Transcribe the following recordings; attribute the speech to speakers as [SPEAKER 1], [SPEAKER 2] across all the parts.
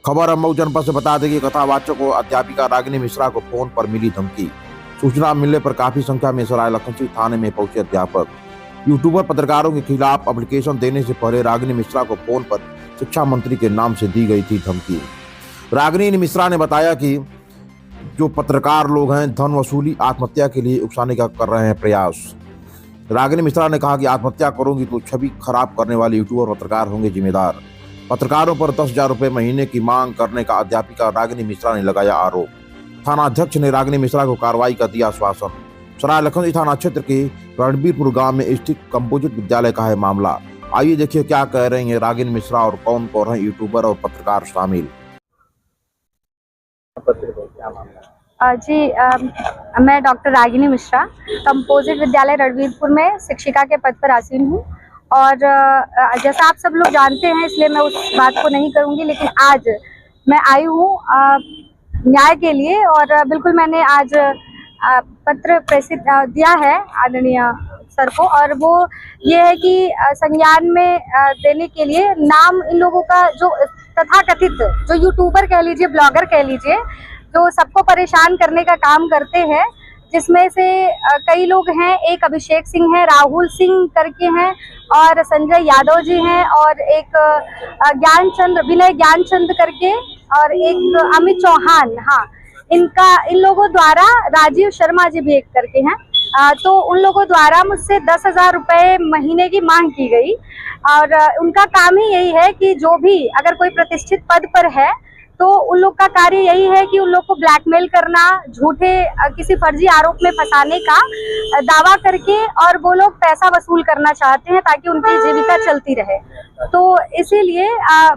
[SPEAKER 1] खबर हम मऊ जनपद से बता दें कि कथावाचक और अध्यापिका रागिनी मिश्रा को फोन पर मिली धमकी। सूचना मिलने पर काफी संख्या में सराय लखनसी थाने में पहुंचे अध्यापक। यूट्यूबर पत्रकारों के खिलाफ एप्लीकेशन देने से पहले रागिनी मिश्रा को फोन पर शिक्षा मंत्री के नाम से दी गई थी धमकी। रागिनी मिश्रा ने बताया कि जो पत्रकार लोग हैं धन वसूली आत्महत्या के लिए उकसाने का कर रहे हैं प्रयास। रागिनी मिश्रा ने कहा कि आत्महत्या करूंगी तो छवि खराब करने वाले यूट्यूबर पत्रकार होंगे जिम्मेदार। पत्रकारों पर 10,000 रुपए महीने की मांग करने का अध्यापिका रागिनी मिश्रा ने लगाया आरोप। थाना अध्यक्ष ने रागिनी मिश्रा को कार्रवाई का दिया आश्वासन। सराय लखनसी थाना क्षेत्र के रणबीरपुर गांव में स्थित कंपोजिट विद्यालय का है मामला। आइए देखिए क्या कह रही हैं रागिनी मिश्रा और कौन कौन है यूट्यूबर और पत्रकार शामिल।
[SPEAKER 2] जी मैं डॉक्टर रागिनी मिश्रा कंपोजिट विद्यालय रणबीरपुर में शिक्षिका के पद पर आसीन हूँ और जैसा आप सब लोग जानते हैं इसलिए मैं उस बात को नहीं करूँगी, लेकिन आज मैं आई हूँ न्याय के लिए और बिल्कुल मैंने आज पत्र प्रेषित दिया है आदरणीय सर को, और वो ये है कि संज्ञान में देने के लिए नाम इन लोगों का जो तथाकथित जो यूट्यूबर कह लीजिए, ब्लॉगर कह लीजिए, जो सबको परेशान करने का काम करते हैं, जिसमें से कई लोग हैं। एक अभिषेक सिंह है, राहुल सिंह करके हैं और संजय यादव जी हैं और एक विनय ज्ञानचंद करके और एक अमित चौहान। हाँ, इन लोगों द्वारा राजीव शर्मा जी भी एक करके हैं। तो उन लोगों द्वारा मुझसे 10,000 रुपए महीने की मांग की गई और उनका काम ही यही है कि जो भी अगर कोई प्रतिष्ठित पद पर है तो उन लोग का कार्य यही है कि उन लोग को ब्लैकमेल करना, झूठे किसी फर्जी आरोप में फंसाने का दावा करके और वो लोग पैसा वसूल करना चाहते हैं ताकि उनकी जीविका चलती रहे। तो इसीलिए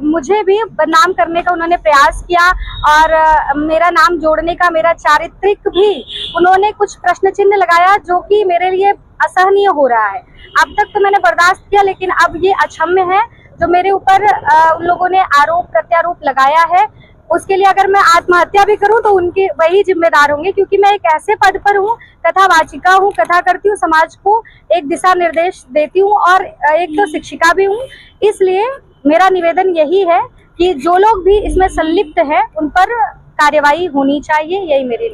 [SPEAKER 2] मुझे भी बदनाम करने का उन्होंने प्रयास किया और मेरा नाम जोड़ने का, मेरा चारित्रिक भी उन्होंने कुछ प्रश्न चिन्ह लगाया जो कि मेरे लिए असहनीय हो रहा है। अब तक तो मैंने बर्दाश्त किया, लेकिन अब ये अक्षम्य है जो मेरे ऊपर उन लोगों ने आरोप प्रत्यारोप लगाया है। उसके लिए अगर मैं आत्महत्या भी करूं तो उनके वही जिम्मेदार होंगे, क्योंकि मैं एक ऐसे पद पर हूं, कथावाचिका हूं, कथा करती हूं, समाज को एक दिशा निर्देश देती हूं और एक तो शिक्षिका भी हूं। इसलिए मेरा निवेदन यही है कि जो लोग भी इसमें संलिप्त है उन पर कार्यवाही होनी चाहिए, यही मेरी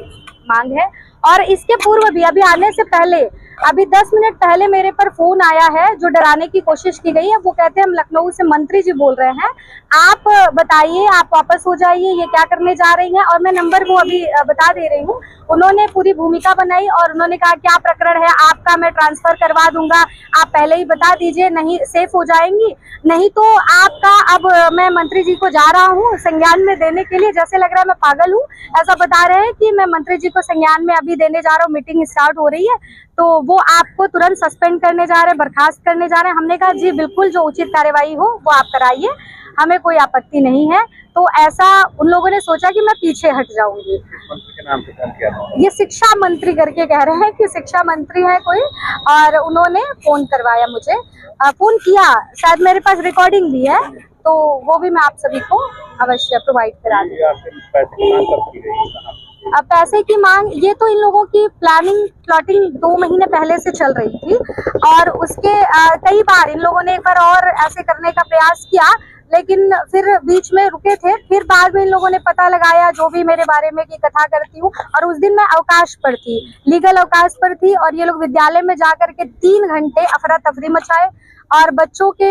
[SPEAKER 2] मांग है। और इसके पूर्व भी अभी आने से पहले, अभी 10 मिनट पहले मेरे पर फोन आया है जो डराने की कोशिश की गई है। वो कहते हैं हम लखनऊ से मंत्री जी बोल रहे हैं, आप बताइए, आप वापस हो जाइए, ये क्या करने जा रही हैं। और मैं नंबर वो अभी बता दे रही हूँ। उन्होंने पूरी भूमिका बनाई और उन्होंने कहा क्या प्रकरण है आपका, मैं ट्रांसफर करवा दूंगा, आप पहले ही बता दीजिए, नहीं सेफ हो जाएंगी, नहीं तो आपका। अब मैं मंत्री जी को जा रहा हूँ संज्ञान में देने के लिए, जैसे लग रहा है मैं पागल हूँ। ऐसा बता रहे हैं कि मैं मंत्री जी को संज्ञान में अभी देने जा रहा हूँ, मीटिंग स्टार्ट हो रही है, तो वो आपको तुरंत सस्पेंड करने जा रहे हैं, बर्खास्त करने जा रहे हैं। हमने कहा जी बिल्कुल, जो उचित कार्यवाही हो वो आप कराइए, हमें कोई आपत्ति नहीं है। तो ऐसा उन लोगों ने सोचा कि मैं पीछे हट जाऊंगी।
[SPEAKER 3] मंत्री के नाम से फोन किया था।
[SPEAKER 2] ये शिक्षा मंत्री करके कह रहे हैं कि शिक्षा मंत्री है कोई, और उन्होंने फोन करवाया मुझे, फोन किया, शायद मेरे पास रिकॉर्डिंग भी है, तो वो भी मैं आप सभी को अवश्य प्रोवाइड करा दूंगी। अब पैसे की मांग, ये तो इन लोगों की प्लॉटिंग 2 महीने पहले से चल रही थी और उसके कई बार इन लोगों ने एक बार और ऐसे करने का प्रयास किया, लेकिन फिर बीच में रुके थे। फिर बाद में इन लोगों ने पता लगाया जो भी मेरे बारे में कि कथा करती हूँ, और उस दिन मैं अवकाश पर थी, लीगल अवकाश पर थी, और ये लोग विद्यालय में जाकर के 3 घंटे अफरा तफरी मचाए और बच्चों के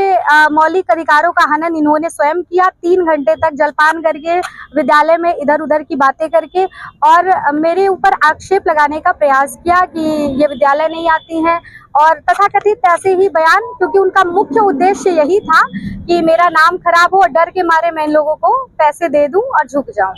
[SPEAKER 2] मौलिक अधिकारों का हनन इन्होंने स्वयं किया। 3 घंटे तक जलपान करके विद्यालय में इधर उधर की बातें करके और मेरे ऊपर आक्षेप लगाने का प्रयास किया कि ये विद्यालय नहीं आती हैं, और तथाकथित ऐसे ही बयान, क्योंकि उनका मुख्य उद्देश्य यही था कि मेरा नाम खराब हो और डर के मारे मैं इन लोगों को पैसे दे दूं और झुक जाऊं।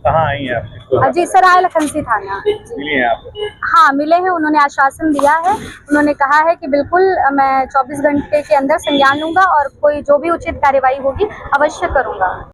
[SPEAKER 3] कहाँ आई हैं आप?
[SPEAKER 2] जी सराय लखनसी थाना।
[SPEAKER 3] मिली हैं आप?
[SPEAKER 2] हाँ मिले हैं, उन्होंने आश्वासन दिया है। उन्होंने कहा है कि बिल्कुल मैं 24 घंटे के अंदर संज्ञान लूंगा और कोई जो भी उचित कार्यवाही होगी अवश्य करूंगा।